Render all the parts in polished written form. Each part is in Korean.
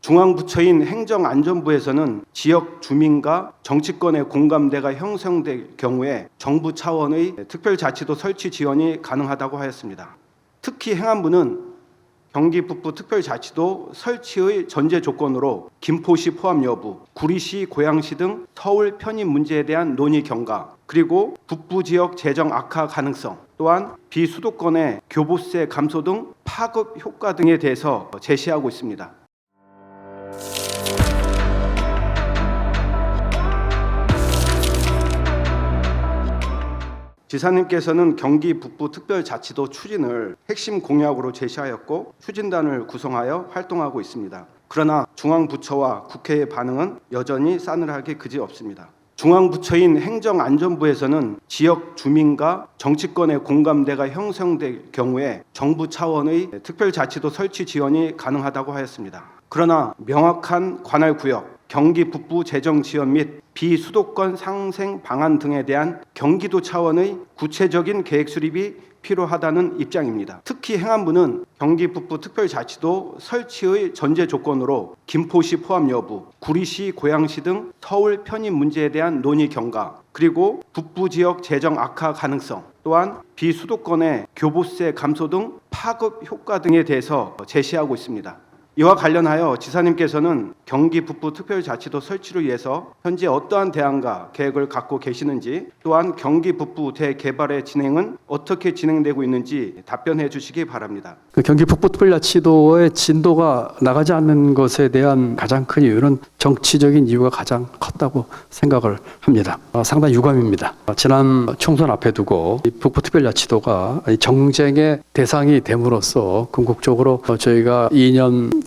중앙부처인 행정안전부에서는 지역 주민과 정치권의 공감대가 형성될 경우에 정부 차원의 특별자치도 설치 지원이 가능하다고 하였습니다. 특히 행안부는 경기 북부 특별자치도 설치의 전제 조건으로 김포시 포함 여부, 구리시, 고양시 등 서울 편입 문제에 대한 논의 경과, 그리고 북부 지역 재정 악화 가능성, 또한 비수도권의 교부세 감소 등 파급 효과 등에 대해서 제시하고 있습니다. 지사님께서는 경기 북부 특별자치도 추진을 핵심 공약으로 제시하였고 추진단을 구성하여 활동하고 있습니다. 그러나 중앙부처와 국회의 반응은 여전히 싸늘하게 그지없습니다. 중앙부처인 행정안전부에서는 지역 주민과 정치권의 공감대가 형성될 경우에 정부 차원의 특별자치도 설치 지원이 가능하다고 하였습니다. 그러나 명확한 관할구역, 경기 북부 재정 지원 및 비수도권 상생 방안 등에 대한 경기도 차원의 구체적인 계획 수립이 필요하다는 입장입니다. 특히 행안부는 경기 북부 특별자치도 설치의 전제 조건으로 김포시 포함 여부, 구리시, 고양시 등 서울 편입 문제에 대한 논의 경과, 그리고 북부 지역 재정 악화 가능성, 또한 비수도권의 교부세 감소 등 파급 효과 등에 대해서 제시하고 있습니다. 이와 관련하여 지사님께서는 경기 북부 특별자치도 설치를 위해서 현재 어떠한 대안과 계획을 갖고 계시는지, 또한 경기 북부 대개발의 진행은 어떻게 진행되고 있는지 답변해 주시기 바랍니다. 경기 북부 특별자치도의 진도가 나가지 않는 것에 대한 가장 큰 이유는 정치적인 이유가 가장 컸다고 생각을 합니다. 상당히 유감입니다. 지난 총선 앞에 두고 북부 특별자치도가 정쟁의 대상이 됨으로써 궁극적으로 저희가 2년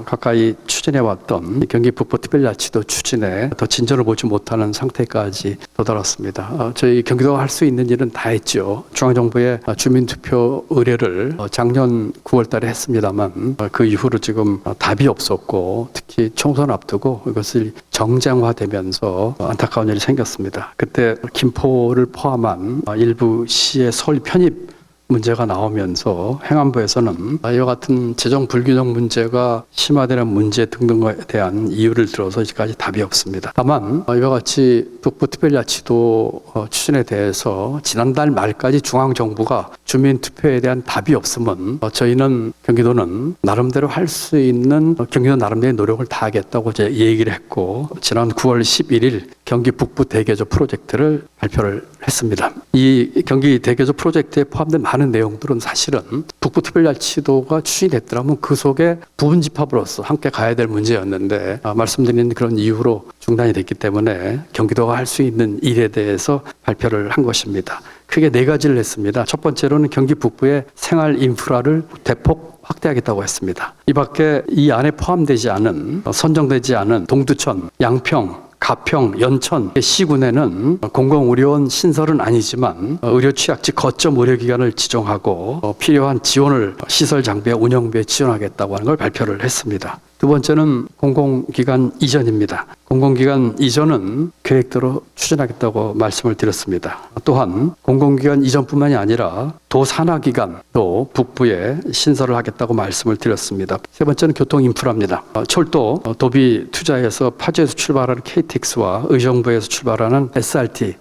가까이 추진해왔던 경기 북부 특별자치도 추진에 더 진전을 보지 못하는 상태까지 도달했습니다. 저희 경기도가 할 수 있는 일은 다 했죠. 중앙정부의 주민투표 의뢰를 작년 9월 달에 했습니다만 그 이후로 지금 답이 없었고, 특히 총선 앞두고 이것을 정쟁화되면서 안타까운 일이 생겼습니다. 그때 김포를 포함한 일부 시의 서울 편입 문제가 나오면서 행안부에서는 이와 같은 재정 불균형 문제가 심화되는 문제 등등에 대한 이유를 들어서 이제까지 답이 없습니다. 다만 이와 같이 북부 특별자치도 추진에 대해서 지난달 말까지 중앙정부가 주민투표에 대한 답이 없으면 저희는 경기도는 나름대로 할 수 있는 경기도 나름대로의 노력을 다하겠다고 이제 얘기를 했고, 지난 9월 11일 경기 북부 대개조 프로젝트를 발표를 했습니다. 이 경기 대개조 프로젝트에 포함된 많은 내용들은 사실은 북부 특별자치도가 추진됐더라면 그 속에 부분 집합으로서 함께 가야 될 문제였는데 말씀드린 그런 이유로 중단이 됐기 때문에 경기도가 할 수 있는 일에 대해서 발표를 한 것입니다. 크게 4가지를 했습니다. 첫 번째로는 경기 북부의 생활 인프라를 대폭 확대하겠다고 했습니다. 이 밖에 이 안에 포함되지 않은, 선정되지 않은 동두천, 양평, 가평, 연천 시군에는 공공의료원 신설은 아니지만 의료 취약지 거점 의료기관을 지정하고 필요한 지원을 시설 장비와 운영비에 지원하겠다고 하는 걸 발표를 했습니다. 두 번째는 공공기관 이전입니다. 공공기관 이전은 계획대로 추진하겠다고 말씀을 드렸습니다. 또한 공공기관 이전뿐만이 아니라 도산하기관도 북부에 신설을 하겠다고 말씀을 드렸습니다. 세 번째는 교통인프라입니다. 철도, 도비 투자해서 파주에서 출발하는 KTX와 의정부에서 출발하는 SRT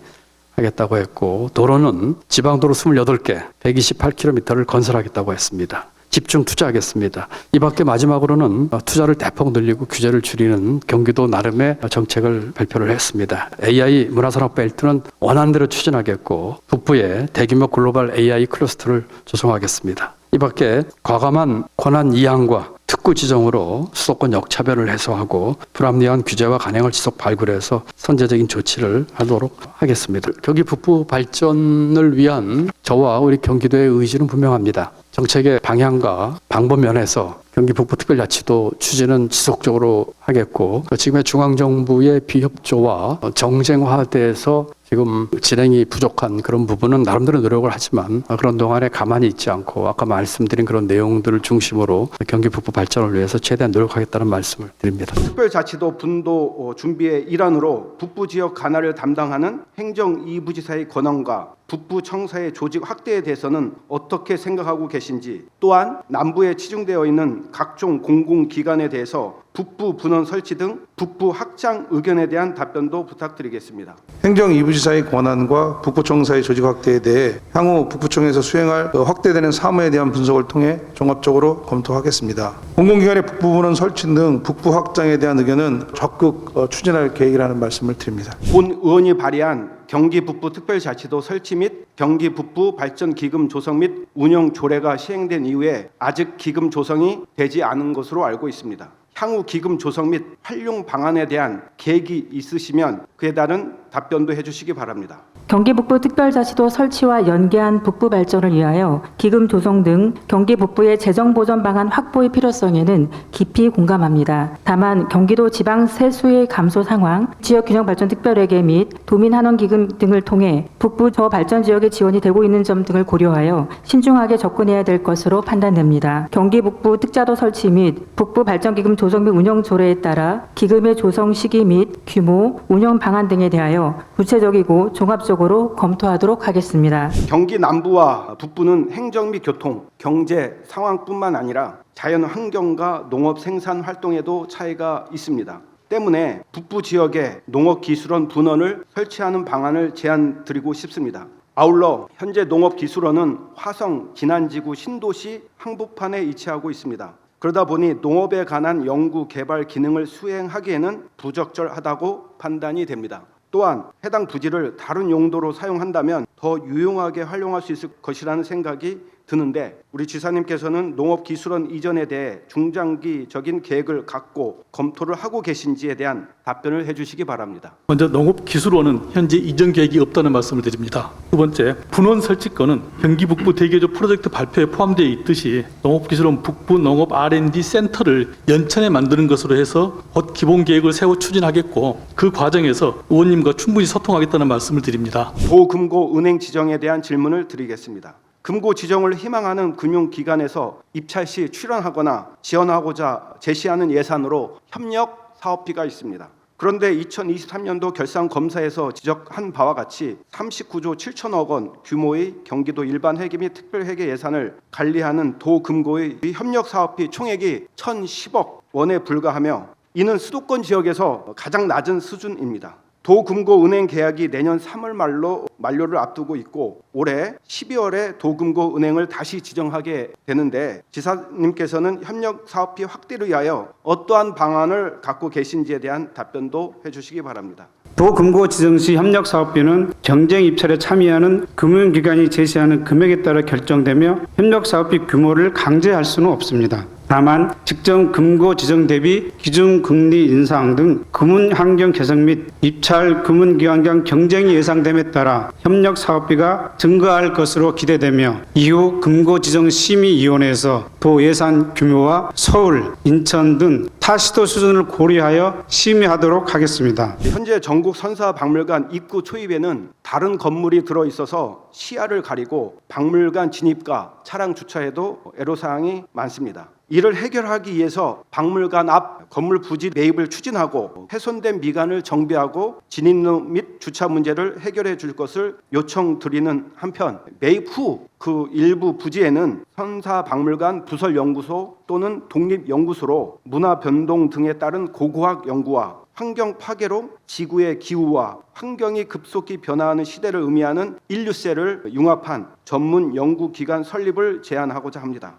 하겠다고 했고, 도로는 지방도로 28개, 128km를 건설하겠다고 했습니다. 집중 투자하겠습니다. 이 밖에 마지막으로는 투자를 대폭 늘리고 규제를 줄이는 경기도 나름의 정책을 발표를 했습니다. AI 문화산업 벨트는 원안대로 추진하겠고, 북부에 대규모 글로벌 AI 클러스터를 조성하겠습니다. 이 밖에 과감한 권한 이양과 특구 지정으로 수도권 역차별을 해소하고 불합리한 규제와 관행을 지속 발굴해서 선제적인 조치를 하도록 하겠습니다. 경기 북부 발전을 위한 저와 우리 경기도의 의지는 분명합니다. 정책의 방향과 방법 면에서 경기 북부 특별자치도 추진은 지속적으로 하겠고, 지금의 중앙정부의 비협조와 정쟁화돼서 지금 진행이 부족한 그런 부분은 나름대로 노력을 하지만 그런 동안에 가만히 있지 않고 아까 말씀드린 그런 내용들을 중심으로 경기 북부 발전을 위해서 최대한 노력하겠다는 말씀을 드립니다. 특별자치도 분도 준비의 일환으로 북부 지역 관할을 담당하는 행정 2부지사의 권한과 북부 청사의 조직 확대에 대해서는 어떻게 생각하고 계신지, 또한 남부에 치중되어 있는 각종 공공기관에 대해서 북부 분원 설치 등 북부 확장 의견에 대한 답변도 부탁드리겠습니다. 행정 2부지사의 권한과 북부청사의 조직 확대에 대해 향후 북부청에서 수행할 확대되는 사무에 대한 분석을 통해 종합적으로 검토하겠습니다. 공공기관의 북부분원 설치 등 북부 확장에 대한 의견은 적극 추진할 계획이라는 말씀을 드립니다. 본 의원이 발의한 경기 북부 특별자치도 설치 및 경기 북부 발전 기금 조성 및 운영 조례가 시행된 이후에 아직 기금 조성이 되지 않은 것으로 알고 있습니다. 향후 기금 조성 및 활용 방안에 대한 계획이 있으시면 그에 따른 답변도 해주시기 바랍니다. 경기 북부 특별자치도 설치와 연계한 북부 발전을 위하여 기금 조성 등 경기 북부의 재정 보전 방안 확보의 필요성에는 깊이 공감합니다. 다만 경기도 지방 세수의 감소 상황, 지역 균형 발전 특별회계 및 도민 환원 기금 등을 통해 북부 저발전 지역에 지원이 되고 있는 점 등을 고려하여 신중하게 접근해야 될 것으로 판단됩니다. 경기 북부 특자도 설치 및 북부 발전 기금 조성 및 운영 조례에 따라 기금의 조성 시기 및 규모, 운영 방안 등에 대하여 구체적이고 종합적으로 검토하도록 하겠습니다. 경기 남부와 북부는 행정 및 교통, 경제 상황뿐만 아니라 자연 환경과 농업 생산 활동에도 차이가 있습니다. 때문에 북부 지역에 농업기술원 분원을 설치하는 방안을 제안드리고 싶습니다. 아울러 현재 농업기술원은 화성 진안지구 신도시 항복판에 위치하고 있습니다. 그러다 보니 농업에 관한 연구 개발 기능을 수행하기에는 부적절하다고 판단이 됩니다. 또한 해당 부지를 다른 용도로 사용한다면 더 유용하게 활용할 수 있을 것이라는 생각이 드는데 우리 지사님께서는 농업기술원 이전에 대해 중장기적인 계획을 갖고 검토를 하고 계신지에 대한 답변을 해주시기 바랍니다. 먼저 농업기술원은 현재 이전 계획이 없다는 말씀을 드립니다. 두 번째, 분원 설치권은 경기 북부 대개조 프로젝트 발표에 포함되어 있듯이 농업기술원 북부 농업 R&D 센터를 연천에 만드는 것으로 해서 곧 기본 계획을 세워 추진하겠고 그 과정에서 의원님과 충분히 소통하겠다는 말씀을 드립니다. 도금고 은행 지정에 대한 질문을 드리겠습니다. 금고 지정을 희망하는 금융기관에서 입찰 시 출원하거나 지원하고자 제시하는 예산으로 협력 사업비가 있습니다. 그런데 2023년도 결산검사에서 지적한 바와 같이 39조 7천억 원 규모의 경기도 일반 회계 및 특별 회계 예산을 관리하는 도금고의 협력 사업비 총액이 1,010억 원에 불과하며 이는 수도권 지역에서 가장 낮은 수준입니다. 도금고 은행 계약이 내년 3월 말로 만료를 앞두고 있고 올해 12월에 도금고 은행을 다시 지정하게 되는데 지사님께서는 협력 사업비 확대를 위하여 어떠한 방안을 갖고 계신지에 대한 답변도 해주시기 바랍니다. 도금고 지정 시 협력 사업비는 경쟁 입찰에 참여하는 금융기관이 제시하는 금액에 따라 결정되며 협력 사업비 규모를 강제할 수는 없습니다. 다만 직전 금고 지정 대비 기준 금리 인상 등 금융 환경 개선 및 입찰 금융기관 간 경쟁이 예상됨에 따라 협력 사업비가 증가할 것으로 기대되며 이후 금고 지정 심의위원회에서 도 예산 규모와 서울, 인천 등 타 시도 수준을 고려하여 심의하도록 하겠습니다. 현재 전국 선사박물관 입구 초입에는 다른 건물이 들어있어서 시야를 가리고 박물관 진입과 차량 주차에도 애로사항이 많습니다. 이를 해결하기 위해서 박물관 앞 건물 부지 매입을 추진하고 훼손된 미관을 정비하고 진입로 및 주차 문제를 해결해 줄 것을 요청드리는 한편 매입 후 그 일부 부지에는 선사박물관 부설연구소 또는 독립연구소로 문화 변동 등에 따른 고고학 연구와 환경 파괴로 지구의 기후와 환경이 급속히 변화하는 시대를 의미하는 인류세를 융합한 전문 연구기관 설립을 제안하고자 합니다.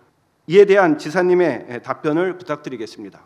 이에 대한 지사님의 답변을 부탁드리겠습니다.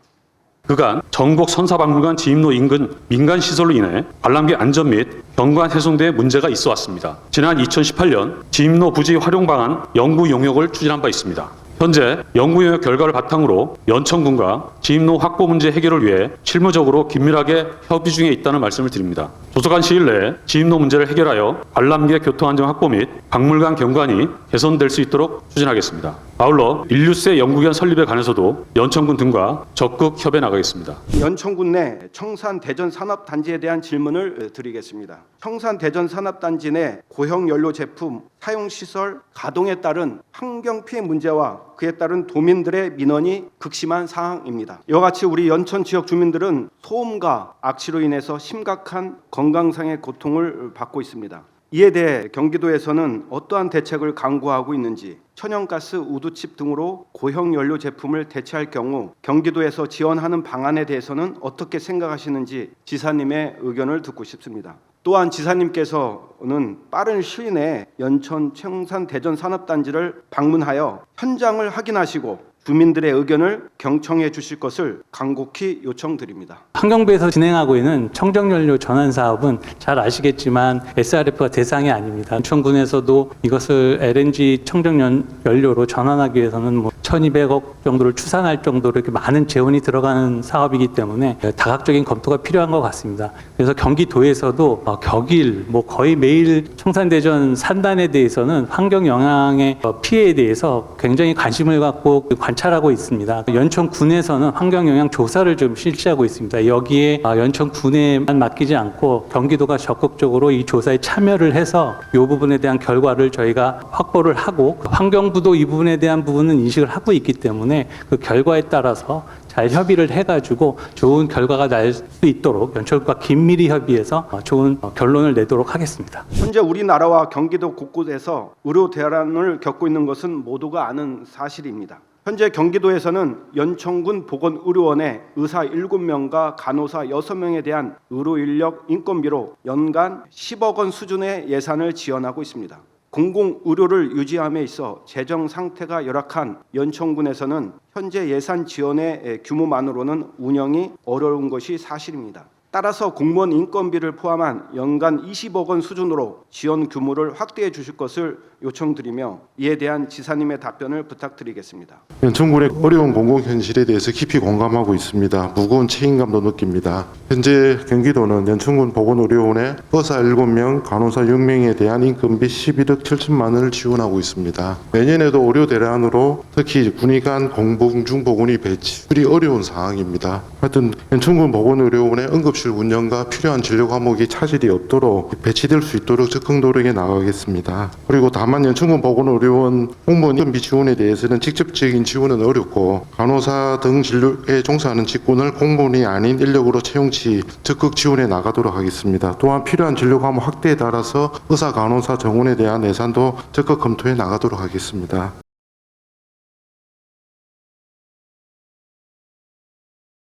그간 전국 선사박물관 진입로 인근 민간 시설로 인해 관람객 안전 및 경관 훼손대에 문제가 있어 왔습니다. 지난 2018년 진입로 부지 활용 방안 연구 용역을 추진한 바 있습니다. 현재 연구 용역 결과를 바탕으로 연천군과 진입로 확보 문제 해결을 위해 실무적으로 긴밀하게 협의 중에 있다는 말씀을 드립니다. 조속한 시일 내에 진입로 문제를 해결하여 관람객 교통 안전 확보 및 박물관 경관이 개선될 수 있도록 추진하겠습니다. 아울러 인류세 연구기관 설립에 관해서도 연천군 등과 적극 협의해 나가겠습니다. 연천군 내 청산 대전 산업단지에 대한 질문을 드리겠습니다. 청산 대전 산업단지 내 고형연료 제품 사용시설 가동에 따른 환경 피해 문제와 그에 따른 도민들의 민원이 극심한 사항입니다. 이와 같이 우리 연천 지역 주민들은 소음과 악취로 인해서 심각한 건강상의 고통을 받고 있습니다. 이에 대해 경기도에서는 어떠한 대책을 강구하고 있는지 천연가스, 우두칩 등으로 고형 연료 제품을 대체할 경우 경기도에서 지원하는 방안에 대해서는 어떻게 생각하시는지 지사님의 의견을 듣고 싶습니다. 또한 지사님께서는 빠른 시일 내에 연천 청산 대전 산업단지를 방문하여 현장을 확인하시고 주민들의 의견을 경청해 주실 것을 간곡히 요청드립니다. 환경부에서 진행하고 있는 청정연료 전환 사업은 잘 아시겠지만 SRF가 대상이 아닙니다. 인천군에서도 이것을 LNG 청정연료로 전환하기 위해서는 1,200억 정도를 추산할 정도로 이렇게 많은 재원이 들어가는 사업이기 때문에 다각적인 검토가 필요한 것 같습니다. 그래서 경기도에서도 격일, 거의 매일 청산대전 산단에 대해서는 환경 영향의 피해에 대해서 굉장히 관심을 갖고 관찰하고 있습니다. 연천군에서는 환경 영향 조사를 좀 실시하고 있습니다. 여기에 연천군에만 맡기지 않고 경기도가 적극적으로 이 조사에 참여를 해서 이 부분에 대한 결과를 저희가 확보를 하고 환경부도 이 부분에 대한 부분은 인식을 하고 있기 때문에 그 결과에 따라서 잘 협의를 해가지고 좋은 결과가 날 수 있도록 연천과 긴밀히 협의해서 좋은 결론을 내도록 하겠습니다. 현재 우리나라와 경기도 곳곳에서 의료 대란을 겪고 있는 것은 모두가 아는 사실입니다. 현재 경기도에서는 연천군 보건의료원에 의사 7명과 간호사 6명에 대한 의료인력 인건비로 연간 10억 원 수준의 예산을 지원하고 있습니다. 공공의료를 유지함에 있어 재정 상태가 열악한 연천군에서는 현재 예산 지원의 규모만으로는 운영이 어려운 것이 사실입니다. 따라서 공무원 인건비를 포함한 연간 20억 원 수준으로 지원 규모를 확대해 주실 것을 요청드리며 이에 대한 지사님의 답변을 부탁드리겠습니다. 연천군의 어려운 공공 현실에 대해서 깊이 공감하고 있습니다. 무거운 책임감도 느낍니다. 현재 경기도는 연천군 보건의료원에 의사 7명, 간호사 6명에 대한 인건비 11억 7천만 원을 지원하고 있습니다. 내년에도 의료 대란으로 특히 군의 간 공복중 보건의 배출이 어려운 상황입니다. 하여튼 연천군 보건의료원의 응급실 운영과 필요한 진료 과목이 차질이 없도록 배치될 수 있도록 적극 노력해 나가겠습니다. 그리고 다만 연천군 보건의료원 공무원 인건비 지원에 대해서는 직접적인 지원은 어렵고 간호사 등 진료에 종사하는 직군을 공무원이 아닌 인력으로 채용 시 적극 지원해 나가도록 하겠습니다. 또한 필요한 진료 과목 확대에 따라서 의사 간호사 정원에 대한 예산도 적극 검토해 나가도록 하겠습니다.